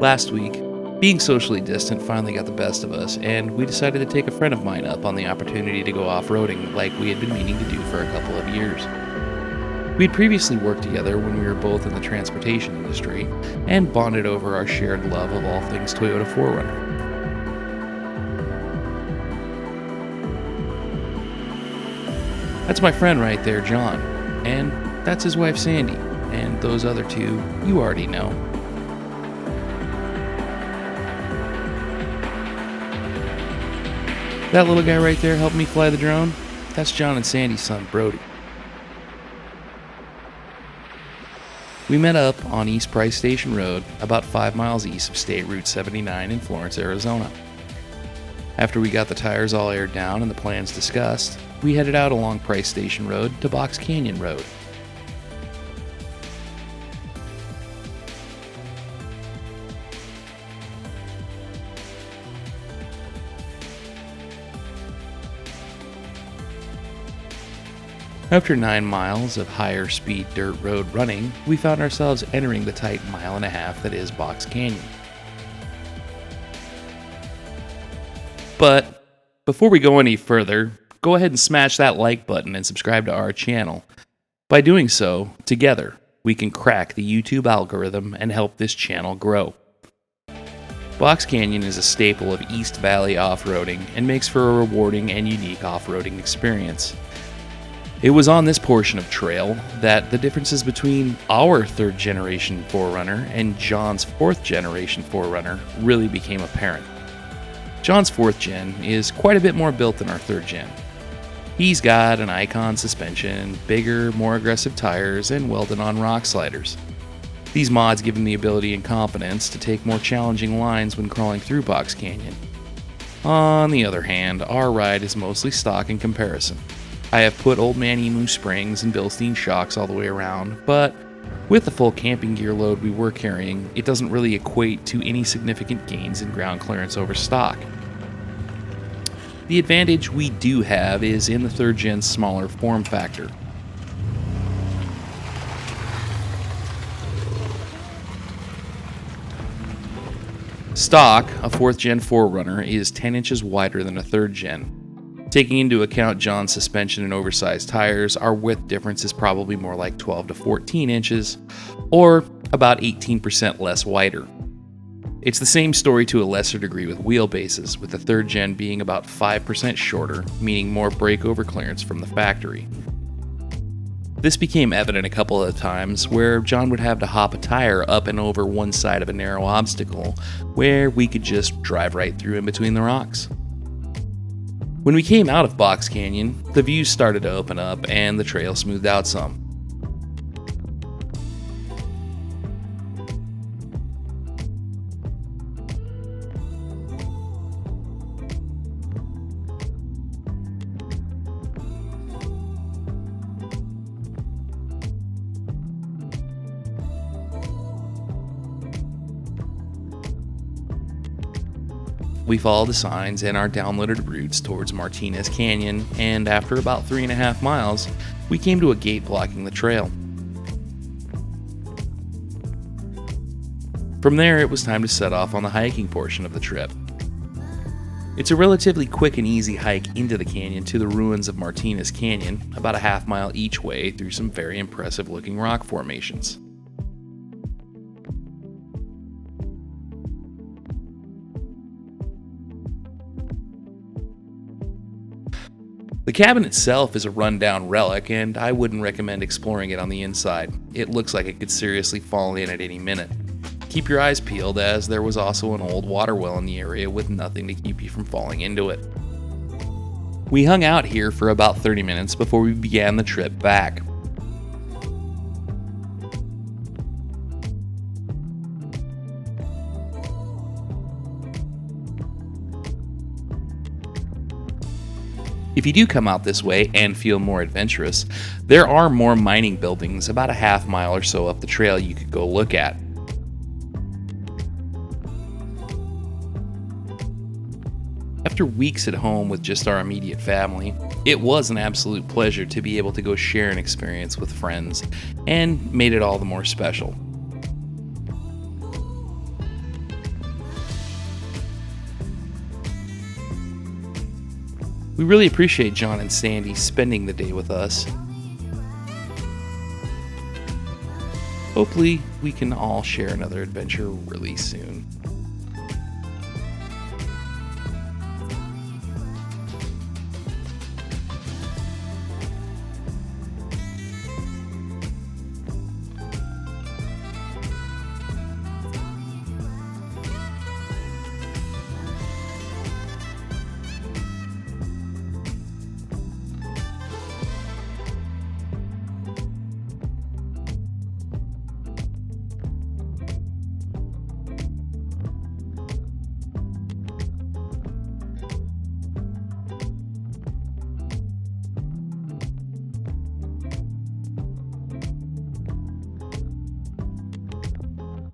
Last week, being socially distant finally got the best of us, and we decided to take a friend of mine up on the opportunity to go off-roading like we had been meaning to do for a couple of years. We'd previously worked together when we were both in the transportation industry, and bonded over our shared love of all things Toyota 4Runner. That's my friend right there, John, and that's his wife, Sandy, and those other two you already know. That little guy right there helping me fly the drone? That's John and Sandy's son, Brody. We met up on East Price Station Road, about 5 miles east of State Route 79 in Florence, Arizona. After we got the tires all aired down and the plans discussed, we headed out along Price Station Road to Box Canyon Road. After 9 miles of higher speed dirt road running, we found ourselves entering the tight mile and a half that is Box Canyon. But before we go any further, go ahead and smash that like button and subscribe to our channel. By doing so, together, we can crack the YouTube algorithm and help this channel grow. Box Canyon is a staple of East Valley off-roading and makes for a rewarding and unique off-roading experience. It was on this portion of trail that the differences between our 3rd generation 4Runner and John's 4th generation 4Runner really became apparent. John's 4th gen is quite a bit more built than our 3rd gen. He's got an Icon suspension, bigger, more aggressive tires, and welded-on rock sliders. These mods give him the ability and confidence to take more challenging lines when crawling through Box Canyon. On the other hand, our ride is mostly stock in comparison. I have put Old Man Emu springs and Bilstein shocks all the way around, but with the full camping gear load we were carrying, it doesn't really equate to any significant gains in ground clearance over stock. The advantage we do have is in the 3rd gen's smaller form factor. Stock, a 4th gen 4Runner, is 10 inches wider than a 3rd gen. Taking into account John's suspension and oversized tires, our width difference is probably more like 12 to 14 inches, or about 18% less wider. It's the same story to a lesser degree with wheelbases, with the 3rd gen being about 5% shorter, meaning more breakover clearance from the factory. This became evident a couple of times where John would have to hop a tire up and over one side of a narrow obstacle, where we could just drive right through in between the rocks. When we came out of Box Canyon, the views started to open up and the trail smoothed out some. We followed the signs and our downloaded routes towards Martinez Canyon, and after about 3.5 miles, we came to a gate blocking the trail. From there, it was time to set off on the hiking portion of the trip. It's a relatively quick and easy hike into the canyon to the ruins of Martinez Canyon, about a half mile each way through some very impressive looking rock formations. The cabin itself is a rundown relic, and I wouldn't recommend exploring it on the inside. It looks like it could seriously fall in at any minute. Keep your eyes peeled, as there was also an old water well in the area with nothing to keep you from falling into it. We hung out here for about 30 minutes before we began the trip back. If you do come out this way and feel more adventurous, there are more mining buildings about a half mile or so up the trail you could go look at. After weeks at home with just our immediate family, it was an absolute pleasure to be able to go share an experience with friends, and made it all the more special. We really appreciate John and Sandy spending the day with us. Hopefully, we can all share another adventure really soon.